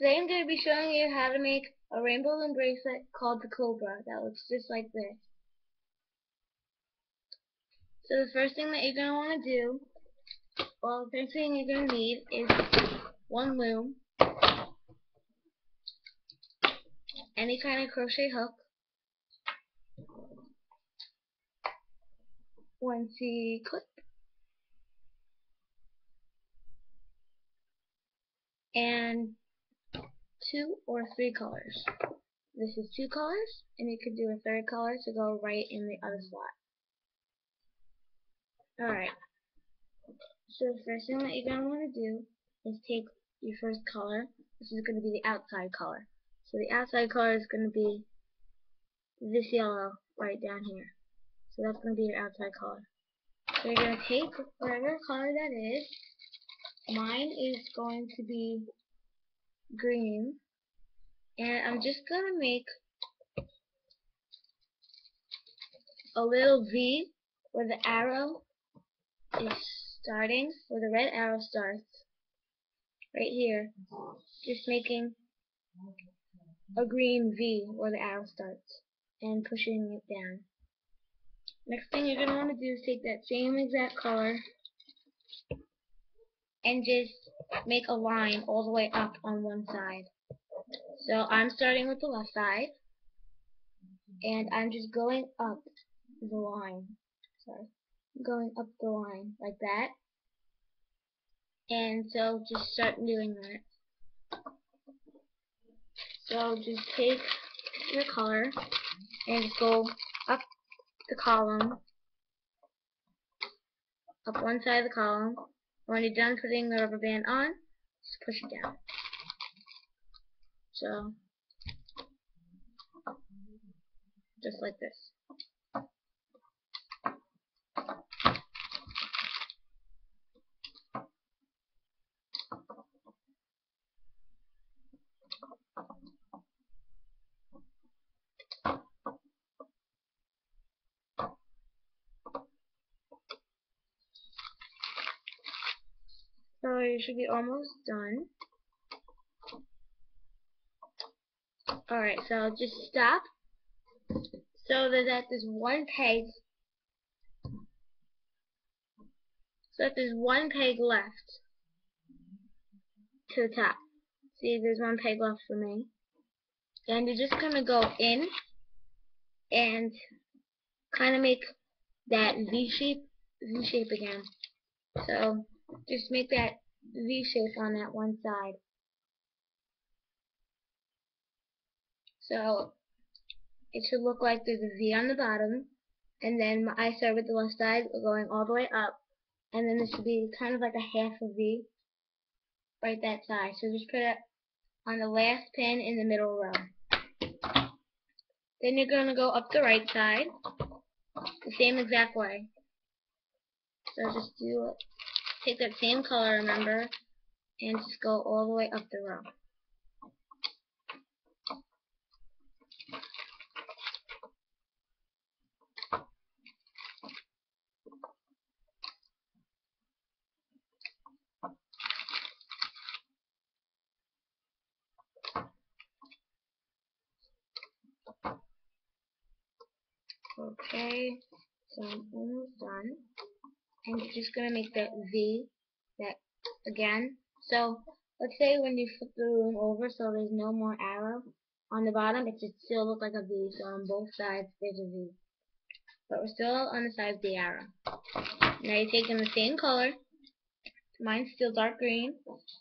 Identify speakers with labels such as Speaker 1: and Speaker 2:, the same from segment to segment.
Speaker 1: Today I'm going to be showing you how to make a Rainbow Loom bracelet called the Cobra that looks just like this. So the first thing that you're going to want to do, well, the first thing you're going to need is one loom, any kind of crochet hook, one C-clip, and 2 or 3 colors. This is 2 colors, and you could do a third color to go right in the other slot. Alright, so the first thing that you're going to want to do is take your first color. This is going to be the outside color. So the outside color is going to be this yellow right down here. So that's going to be your outside color. So you're going to take whatever color that is. Mine is going to be green. And I'm just going to make a little V where the arrow is starting, where the red arrow starts. Right here. Just making a green V where the arrow starts. And pushing it down. Next thing you're going to want to do is take that same exact color and just make a line all the way up on one side. So I'm starting with the left side, and I'm just going up the line. Going up the line like that. And so just start doing that. So just take your color and just go up the column, up one side of the column. When you're done putting the rubber band on, just push it down. So, just like this. So you should be almost done. Alright, so just stop so that there's one peg. So that there's one peg left to the top. See, there's one peg left for me. And you're just gonna go in and kind of make that V shape again. So just make that V shape on that one side. So it should look like there's a V on the bottom, and then I start with the left side going all the way up, and then this should be kind of like a half a V right that side. So just put it on the last pin in the middle row. Then you're going to go up the right side the same exact way. So just do it. Take that same color, remember, and just go all the way up the row. Okay, so I'm almost done. And you're just going to make that V, that again. So let's say when you flip the loom over so there's no more arrow on the bottom, it should still look like a V. So on both sides there's a V. But we're still on the side of the arrow. Now you're taking the same color. Mine's still dark green.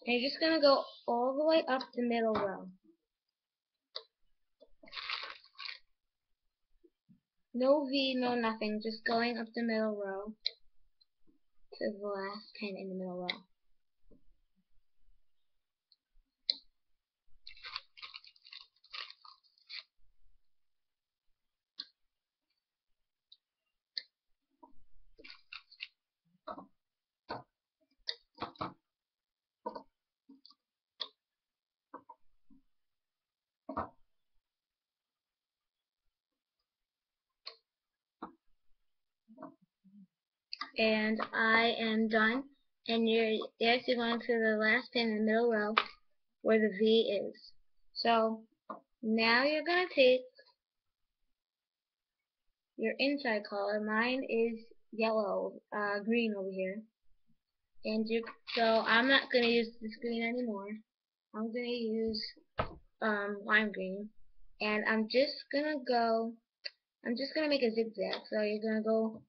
Speaker 1: And you're just going to go all the way up the middle row. No V, no nothing, just going up the middle row to the last pin in the middle row. And I am done. And you're going to the last pin in the middle row, where the V is. So now you're going to take your inside color. Mine is yellow, green over here. And so I'm not going to use this green anymore. I'm going to use lime green. And I'm just going to make a zigzag. So you're going to go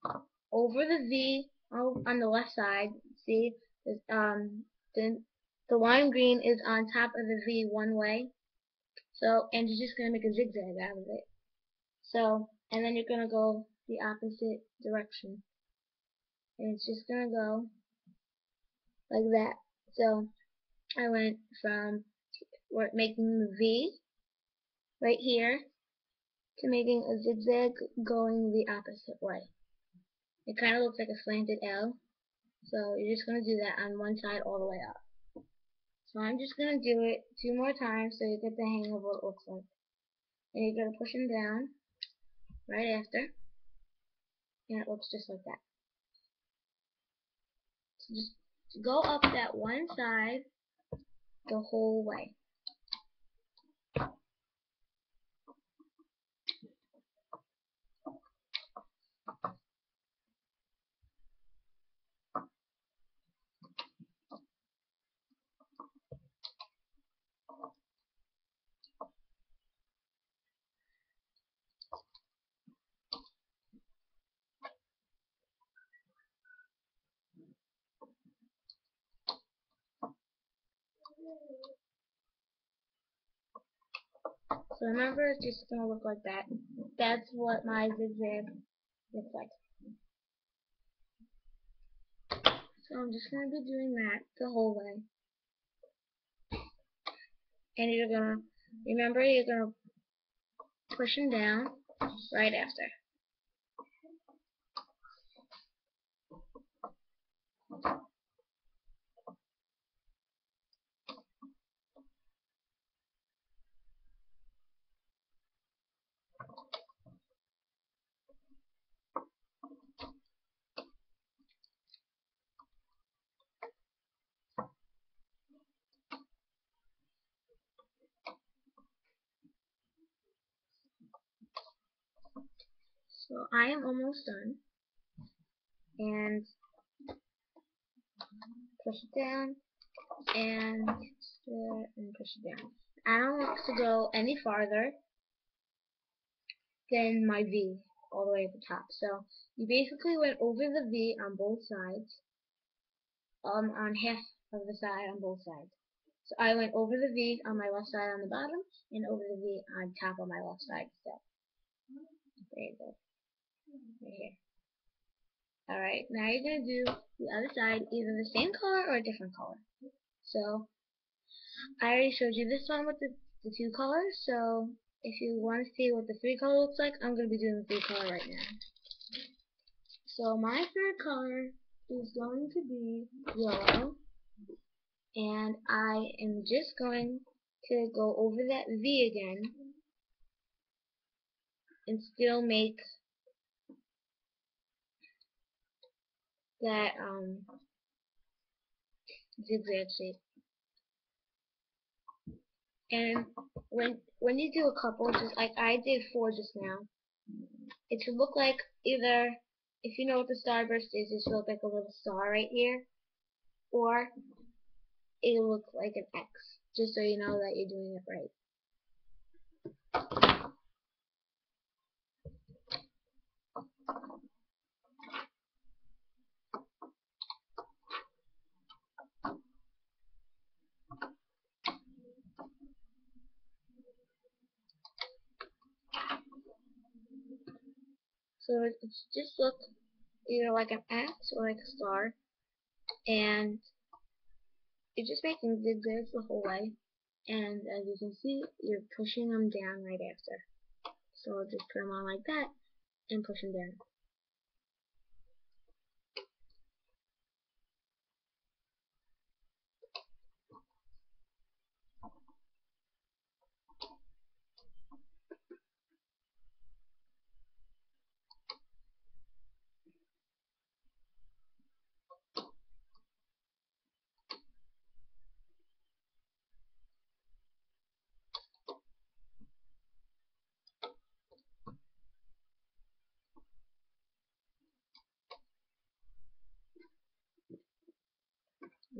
Speaker 1: over the V on the left side. See, the, the lime green is on top of the V one way. So, and you're just going to make a zigzag out of it. So, and then you're going to go the opposite direction. And it's just going to go like that. So, I went from making the V right here to making a zigzag going the opposite way. It kind of looks like a slanted L. So, you're just going to do that on one side all the way up. So, I'm just going to do it 2 more times so you get the hang of what it looks like. And you're going to push them down right after. And it looks just like that. So just go up that one side the whole way. So remember, it's just going to look like that. That's what my zigzag looks like. So I'm just going to be doing that the whole way. And you're going to, remember, you're going to push them down right after. So I am almost done. And push it down and push it down. I don't want to go any farther than my V all the way at the top. So you basically went over the V on both sides, on half of the side on both sides. So I went over the V on my left side on the bottom and over the V on top on my left side. So there you go, right here. Alright, now you're going to do the other side, either the same color or a different color. So I already showed you this one with the 2 colors, so if you want to see what the 3 color looks like, I'm going to be doing the 3 color right now. So my 3rd color is going to be yellow, and I am just going to go over that V again and still make that zigzag shape. And when you do a couple, just like I did 4 just now, it should look like either, if you know what the starburst is, it should look like a little star right here, or it'll look like an X, just so you know that you're doing it right. So it just look either like an X or like a star, and you're just making zigzags the whole way, and as you can see, you're pushing them down right after. So I'll just put them on like that and push them down.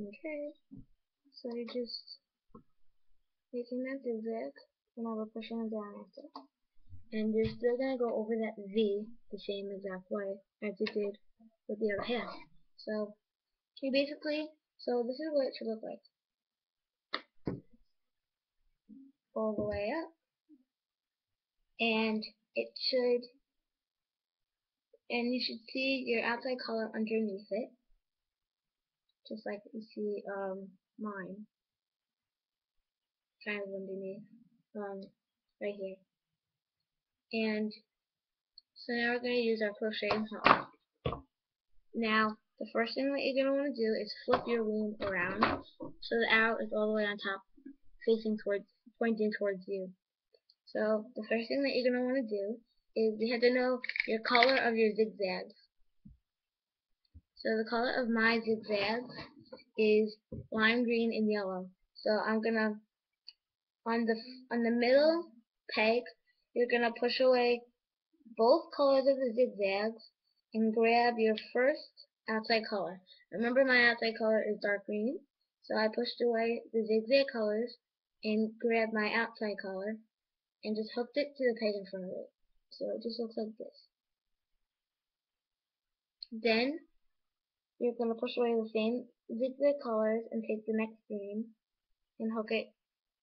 Speaker 1: Okay, so you're just making that zigzag, and now we're pushing it down after. And you're still going to go over that V the same exact way as you did with the other hand. So, you basically, so this is what it should look like. All the way up. And it should, and you should see your outside color underneath it. Just like you see mine. Kind of underneath. Right here. And so now we're going to use our crocheting hook. Now, the first thing that you're going to want to do is flip your loom around so the arrow is all the way on top, pointing towards you. So, the first thing that you're going to want to do is you have to know your color of your zigzags. So, the color of my zigzags is lime green and yellow. So, I'm going to, on the middle peg, you're going to push away both colors of the zigzags and grab your first outside color. Remember, my outside color is dark green, so I pushed away the zigzag colors and grabbed my outside color and just hooked it to the peg in front of it. So it just looks like this. Then you're going to push away the same zigzag colors and take the next green and hook it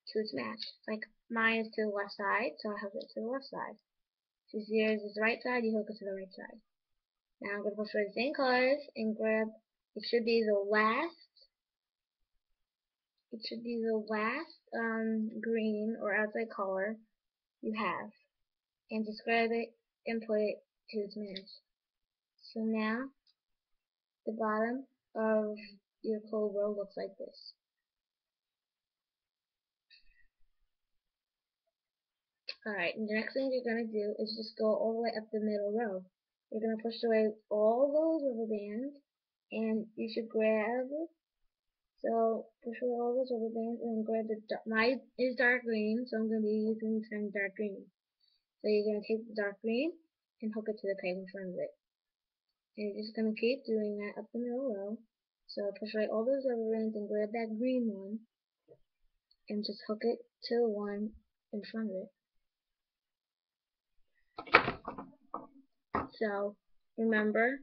Speaker 1: to its match. Like mine is to the left side, so I hook it to the left side. Since yours is the right side, you hook it to the right side. Now I'm going to push away the same colors and grab, it should be the last green or outside color you have. And just grab it and put it to its match. So now, the bottom of your Cobra looks like this. Alright, and the next thing you're going to do is just go all the way up the middle row. You're going to push away all those rubber bands, and you should grab, so push away all those rubber bands and then grab mine is dark green, so I'm going to be using some dark green. So you're going to take the dark green and hook it to the peg in front of it. And you're just going to keep doing that up the middle row. So push away all those rubber bands and grab that green one and just hook it to the one in front of it. So remember,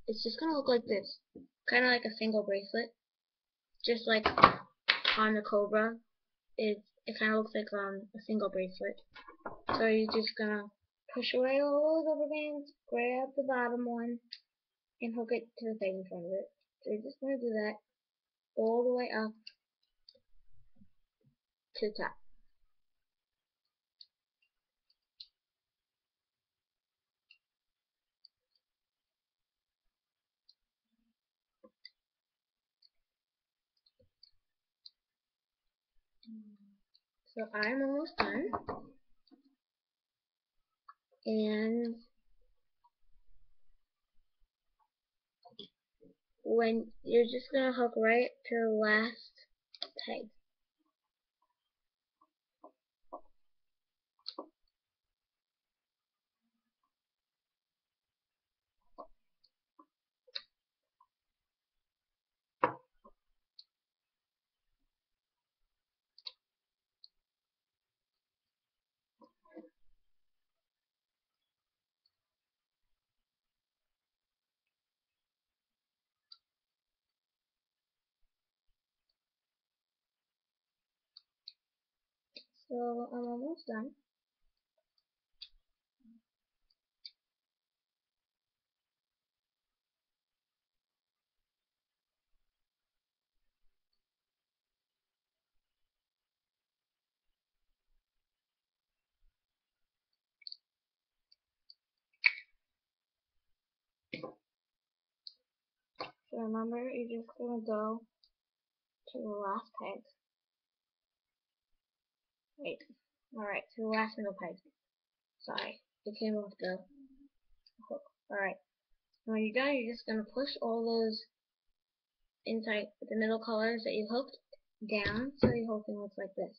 Speaker 1: it's just going to look like this. Kind of like a single bracelet. Just like on the Cobra, it kind of looks like a single bracelet. So you're just going to push away all those rubber bands, grab the bottom one, and hook it to the peg in front of it. So you're just going to do that all the way up to the top. So I'm almost done. And when you're just going to hook right to the last peg. So I'm almost done. So remember, you're just going to go to the last peg. Wait. Alright, to the last middle peg. Sorry, it came off the hook. Alright. When you're done, you're just going to push all those inside the middle colors that you hooked down so your whole thing looks like this.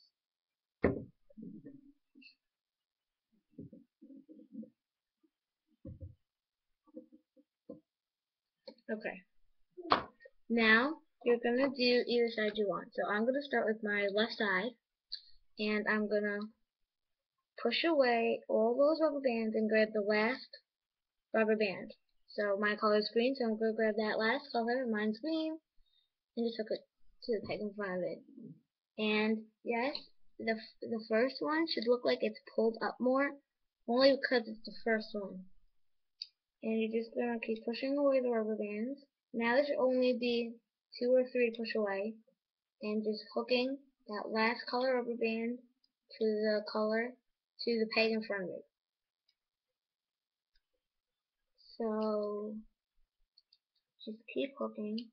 Speaker 1: Okay. Now, you're gonna do either side you want. So I'm gonna start with my left side, and I'm gonna push away all those rubber bands and grab the last rubber band. So my color is green, so I'm gonna grab that last color, mine's green, and just hook it to the peg in front of it. And yes, the first one should look like it's pulled up more, only because it's the first one. And you're just gonna keep pushing away the rubber bands. Now there should only be 2 or 3 to push away, and just hooking that last color rubber band to the peg in front of it. So just keep hooking.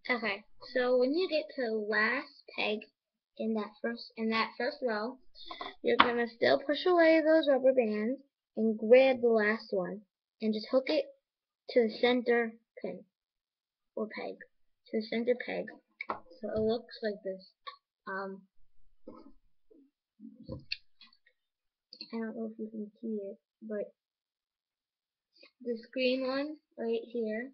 Speaker 1: Okay, so when you get to the last peg in that first row, you're gonna still push away those rubber bands and grab the last one and just hook it to the center pin or peg, to the center peg. So it looks like this. I don't know if you can see it, but this green one right here,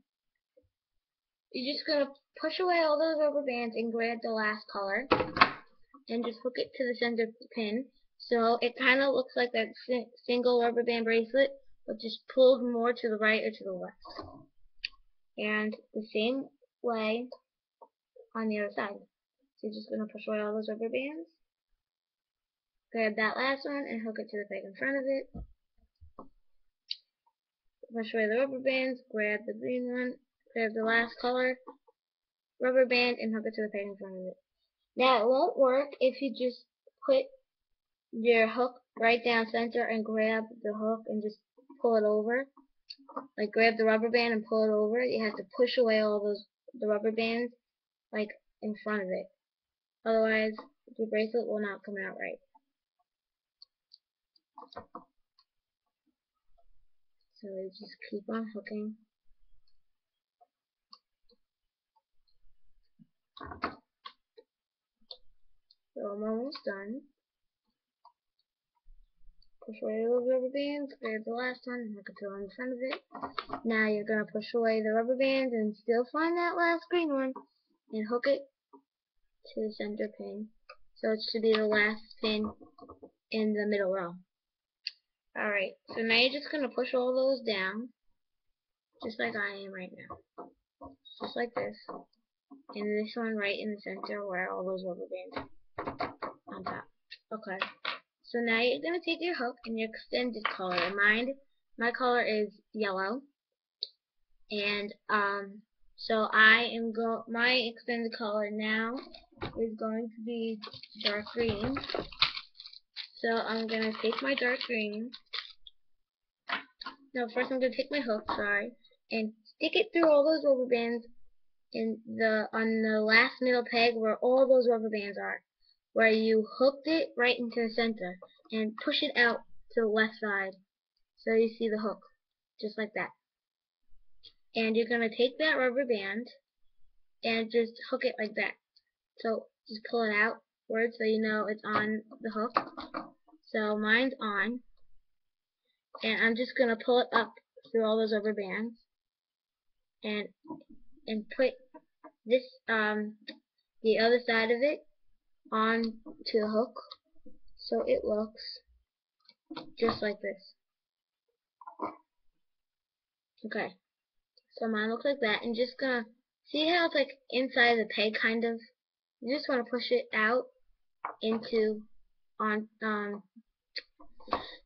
Speaker 1: you're just gonna push away all those rubber bands and grab the last color and just hook it to the center pin. So it kind of looks like that single rubber band bracelet, but just pulled more to the right or to the left. And the same way on the other side. So you're just going to push away all those rubber bands, grab that last one and hook it to the peg in front of it. Push away the rubber bands, grab the green one, grab the last color rubber band and hook it to the peg in front of it. Now it won't work if you just put your hook right down center and grab the hook and just pull it over. Like grab the rubber band and pull it over. You have to push away all the rubber bands like in front of it. Otherwise the bracelet will not come out right. So you just keep on hooking. So I'm almost done. Push away those rubber bands, grab the last one and hook it to the one in front of it. Now you're going to push away the rubber bands and still find that last green one and hook it to the center pin. So it should be the last pin in the middle row. Alright, so now you're just going to push all those down, just like I am right now. Just like this. And this one right in the center where all those rubber bands on top. Okay. So now you're going to take your hook and your extended color. And my color is yellow. And so my extended color now is going to be dark green. So I'm going to take my dark green. No, first I'm going to take my hook, sorry, and stick it through all those rubber bands on the last middle peg where all those rubber bands are, where you hooked it right into the center, and push it out to the left side so you see the hook, just like that. And you're going to take that rubber band and just hook it like that. So just pull it outward so you know it's on the hook. So mine's on, and I'm just going to pull it up through all those rubber bands and put this the other side of it on to the hook so it looks just like this. Okay, so mine looks like that, and just gonna see how it's like inside the peg kind of. You just want to push it out into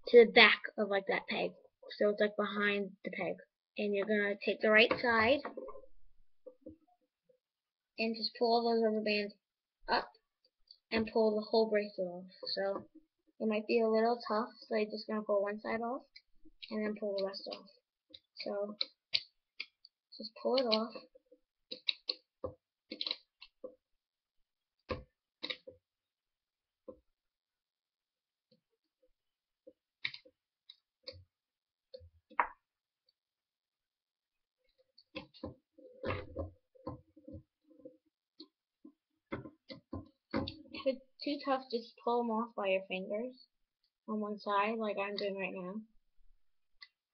Speaker 1: to the back of like that peg, so it's like behind the peg. And you're gonna take the right side and just pull all those rubber bands up and pull the whole bracelet off. So it might be a little tough, so you're just gonna pull one side off and then pull the rest off. So just pull it off. too tough, just pull them off by your fingers on one side, like I'm doing right now.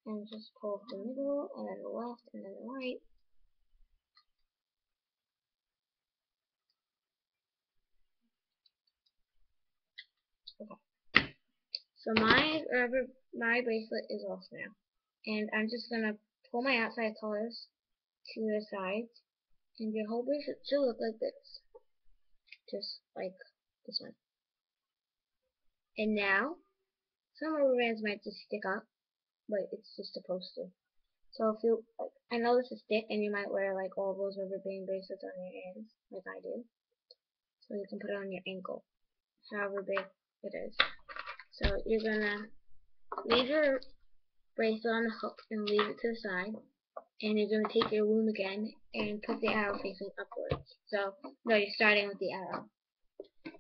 Speaker 1: And just pull the middle, and then the left, and then the right. Okay. So my bracelet is off now. And I'm just gonna pull my outside colors to the sides, and your whole bracelet should look like this. Just like this one. And now, some rubber bands might just stick up, but it's just supposed to. So if you, like, I know this is thick, and you might wear like all those rubber band bracelets on your hands, like I do. So you can put it on your ankle, however big it is. So you're gonna leave your bracelet on the hook and leave it to the side, and you're gonna take your loom again and put the arrow facing upwards. So no, you're starting with the arrow,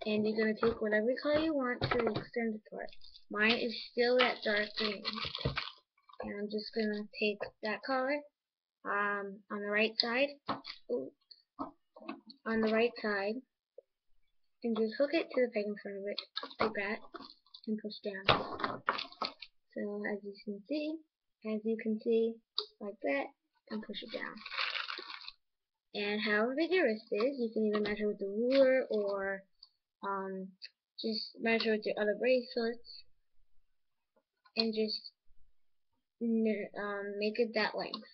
Speaker 1: and you're gonna take whatever color you want to the extended part. Mine is still that dark green, and I'm just gonna take that color on the right side. Ooh, on the right side, and just hook it to the peg in front of it, like that, and push down. So as you can see, like that, and push it down. And however big your wrist is, you can either measure with the ruler or just measure with your other bracelets, and just make it that length.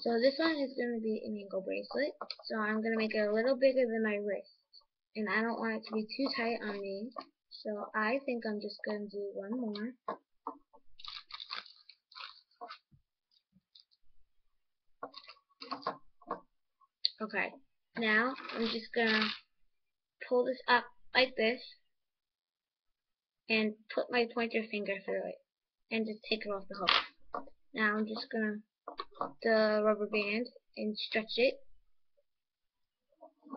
Speaker 1: So this one is going to be an ankle bracelet, so I'm going to make it a little bigger than my wrist. And I don't want it to be too tight on me, so I think I'm just going to do one more. Okay, now I'm just going to pull this up like this and put my pointer finger through it and just take it off the hook. Now I'm just going to put the rubber band and stretch it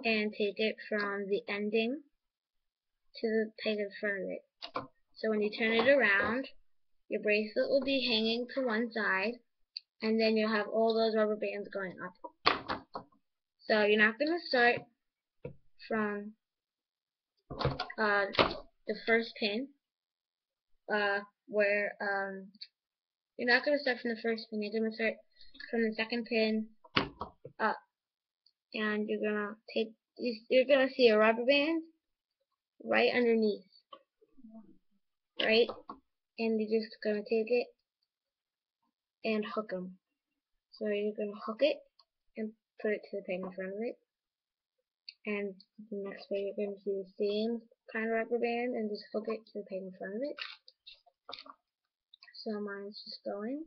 Speaker 1: and take it from the ending to the peg in front of it. So when you turn it around, your bracelet will be hanging to one side, and then you'll have all those rubber bands going up. So you're not going to start from the first pin, you're not going to start from the first pin, you're going to start from the second pin up, and you're going to see a rubber band right underneath, right? And you're just going to take it and hook them. So you're going to hook it and put it to the peg in front of it. And the next way you're going to do the same kind of rubber band and just hook it to the peg in front of it. So mine's just going.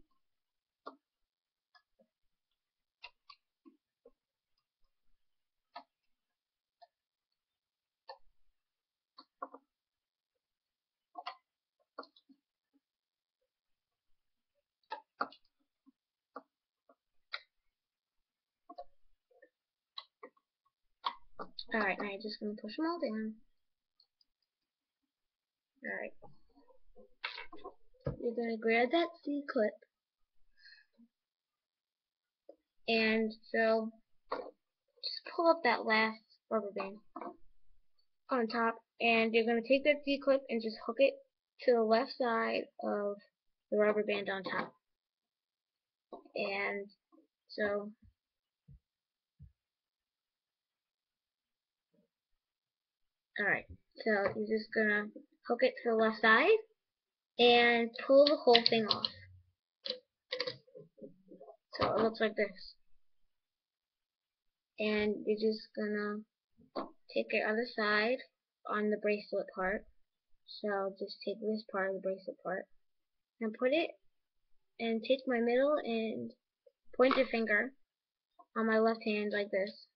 Speaker 1: Alright, now you're just going to push them all down. Alright. You're going to grab that C-clip. And so, just pull up that last rubber band on top. And you're going to take that C-clip and just hook it to the left side of the rubber band on top. And so, alright. So, you're just going to hook it to the left side and pull the whole thing off. So it looks like this. And you're just gonna take your other side on the bracelet part. So just take this part of the bracelet part and put it, and take my middle and point your finger on my left hand like this,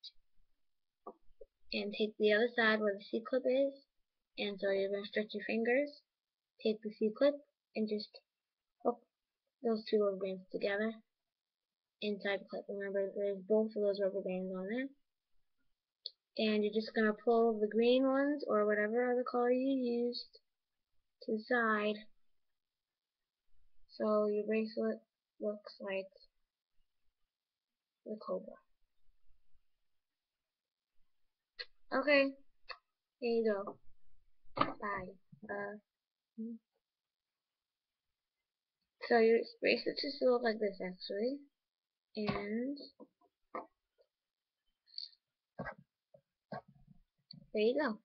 Speaker 1: and take the other side where the C-clip is, and so you're going to stretch your fingers, take the C-clip, and just hook those two rubber bands together inside the clip. Remember, there's both of those rubber bands on there. And you're just going to pull the green ones, or whatever other color you used, to the side, so your bracelet looks like the Cobra. Okay, There you go. Bye. So your bracelet just look like this actually, and there you go.